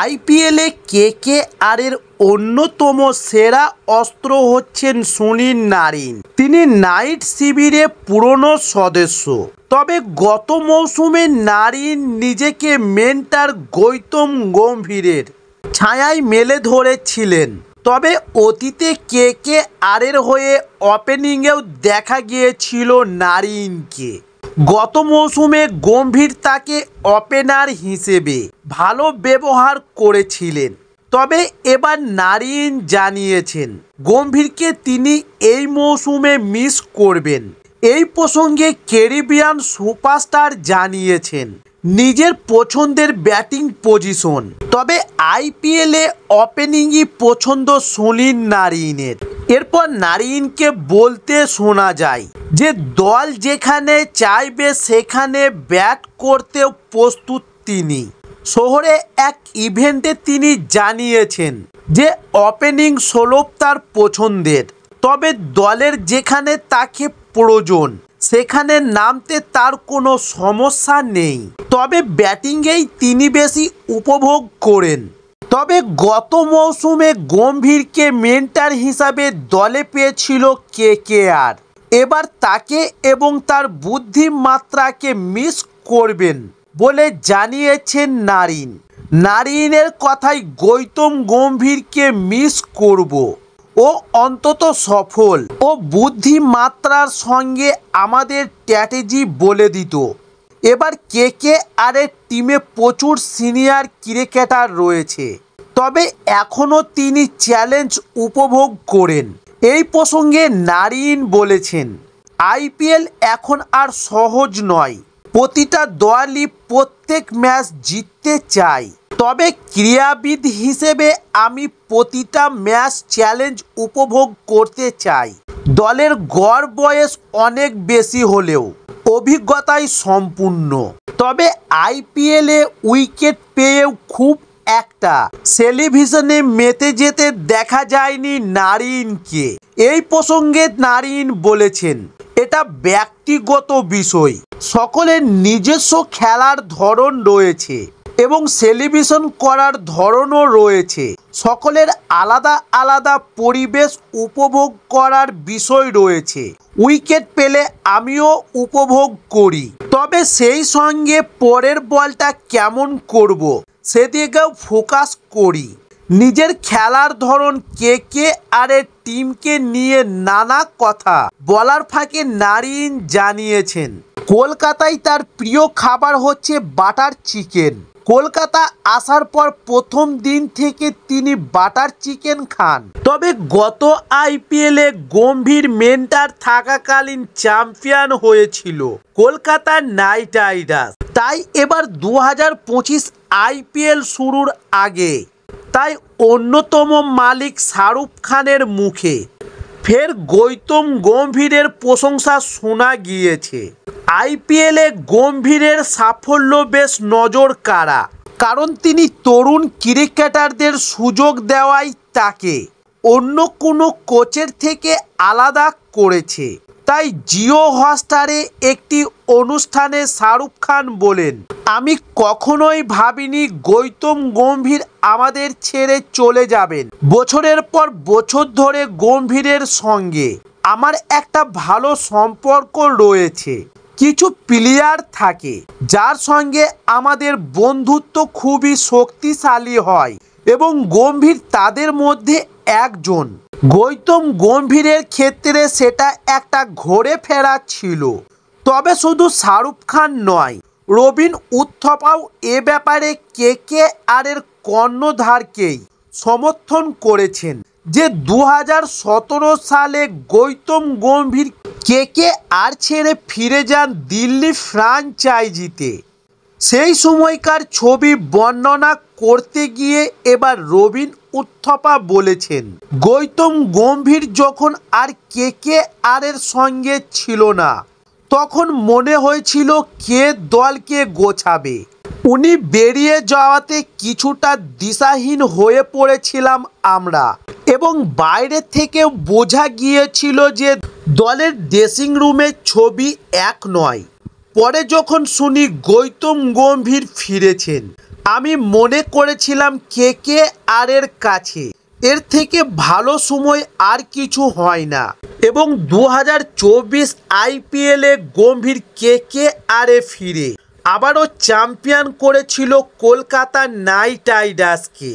আইপিএলে কেকেআরের অন্যতম সেরা অস্ত্র হচ্ছেন সুনীল নারিন। তিনি নাইট শিবিরে পুরনো সদস্য। তবে গত মৌসুমে নারিন নিজেকে মেন্টর গৌতম গম্ভীরের ছায়ায় মেলে ধরেছিলেন। তবে অতীতে কেকেআরের হয়ে ওপেনিংয়েও দেখা গিয়েছিল নারিনকে। গত মৌসুমে গম্ভীর তাকে ওপেনার হিসেবে ভালো ব্যবহার করেছিলেন। তবে এবার নারিন জানিয়েছেন গম্ভীরকে তিনি এই মৌসুমে মিস করবেন। এই প্রসঙ্গে ক্যারিবিয়ান সুপারস্টার জানিয়েছেন নিজের পছন্দের ব্যাটিং পজিশন। তবে আইপিএলে ওপেনিংই পছন্দ সুনীল নারিনের। এরপর নারিনকে বলতে শোনা যায় যে দল যেখানে চাইবে সেখানে ব্যাট করতেও প্রস্তুত তিনি। শহরে এক ইভেন্টে তিনি জানিয়েছেন যে ওপেনিং সোলভ তার পছন্দের। তবে দলের যেখানে তাকে প্রয়োজন সেখানে নামতে তার কোনো সমস্যা নেই। তবে ব্যাটিংয়েই তিনি বেশি উপভোগ করেন। তবে গত মৌসুমে গম্ভীরকে মেন্টর হিসাবে দলে পেয়েছিল কেকেআর। এবার তাকে এবং তার বুদ্ধিমাত্রাকে মিস করবেন বলে জানিয়েছেন নারিন। নারিনের কথায় গৌতম গম্ভীরকে মিস করব। ও অন্তত সফল ও বুদ্ধিমাত্রার সঙ্গে আমাদের স্ট্র্যাটেজি বলে দিত। এবার কেকেআরের টিমে প্রচুর সিনিয়র ক্রিকেটার রয়েছে। তবে এখনও তিনি চ্যালেঞ্জ উপভোগ করেন। এই প্রসঙ্গে নারিন বলেছেন আইপিএল এখন আর সহজ নয়। প্রতিটা দলই প্রত্যেক ম্যাচ জিততে চায়। তবে ক্রীড়াবিদ হিসেবে আমি প্রতিটা ম্যাচ চ্যালেঞ্জ উপভোগ করতে চাই। দলের গড় বয়স অনেক বেশি হলেও অভিজ্ঞতায় সম্পূর্ণ। তবে আইপিএলে উইকেট পেয়েও খুব একটা সেলিব্রেশনে মেতে যেতে দেখা যায়নি নারিনকে। এই প্রসঙ্গে নারিন বলেছেন এটা ব্যক্তিগত বিষয়। সকলের নিজস্ব খেলার ধরন রয়েছে এবং সেলিব্রেশন করার ধরনও রয়েছে। সকলের আলাদা আলাদা পরিবেশ উপভোগ করার বিষয় রয়েছে। উইকেট পেলে আমিও উপভোগ করি। তবে সেই সঙ্গে পরের বলটা কেমন করব সেদিকেও ফোকাস করি। নিজের খেলার ধরন কেকেআরের টিমকে নিয়ে নানা কথা বলার ফাঁকে নারিন জানিয়েছেন কলকাতায় তার প্রিয় খাবার হচ্ছে বাটার চিকেন। কলকাতা আসার পর প্রথম দিন থেকে তিনি বাটার চিকেন খান। তবে গত আইপিএলে গম্ভীর মেন্টর থাকাকালীন চ্যাম্পিয়ন হয়েছিল কলকাতা নাইট রাইডার্স। তাই এবার 2025 আইপিএল শুরুর আগে তাই অন্যতম মালিক শাহরুখ খানের মুখে ফের গৌতম গম্ভীরের প্রশংসা শোনা গিয়েছে। আইপিএলে গম্ভীরের সাফল্য বেশ নজর কাড়া। কারণ তিনি তরুণ ক্রিকেটারদের সুযোগ দেওয়াই তাকে অন্য কোনো কোচের থেকে আলাদা করেছে। তাই জিও হটস্টারে একটি অনুষ্ঠানে শাহরুখ খান বলেন আমি কখনোই ভাবিনি গৌতম গম্ভীর আমাদের ছেড়ে চলে যাবেন। বছরের পর বছর ধরে গম্ভীরের সঙ্গে আমার একটা ভালো সম্পর্ক রয়েছে। কিছু প্লেয়ার থাকে যার সঙ্গে আমাদের বন্ধুত্ব খুবই শক্তিশালী হয় এবং গম্ভীর তাদের মধ্যে একজন। গৌতম গম্ভীরের ক্ষেত্রে সেটা একটা ঘুরে ফেরা ছিল। তবে শুধু শাহরুখ খান নয়, রবিন উত্থপাও এ ব্যাপারে কেকেআরের কর্ণধারকেই সমর্থন করেছেন যে 2017 সালে গৌতম গম্ভীর কেকেআর ছেড়ে ফিরে যান দিল্লি ফ্র্যাঞ্চাইজিতে। সেই সময়কার ছবি বর্ণনা করতে গিয়ে এবার রবিন উত্থপা বলেছেন গৌতম গম্ভীর যখন আর কেকেআরের সঙ্গে ছিল না তখন মনে হয়েছিল কে দলকে গোছাবে। উনি বেরিয়ে যাওয়াতে কিছুটা দিশাহীন হয়ে পড়েছিলাম আমরা এবং বাইরে থেকেও বোঝা গিয়েছিল যে দলের ড্রেসিং রুমের ছবি এক নয়। পরে যখন শুনি গৌতম গম্ভীর ফিরেছেন আমি মনে করেছিলাম KKR এর কাছে এর থেকে ভালো সময় আর কিছু হয় না এবং 2024 IPL এ গম্ভীর KKR এ ফিরে আবারও চ্যাম্পিয়ন করেছিল কলকাতা নাইট রাইডার্সকে।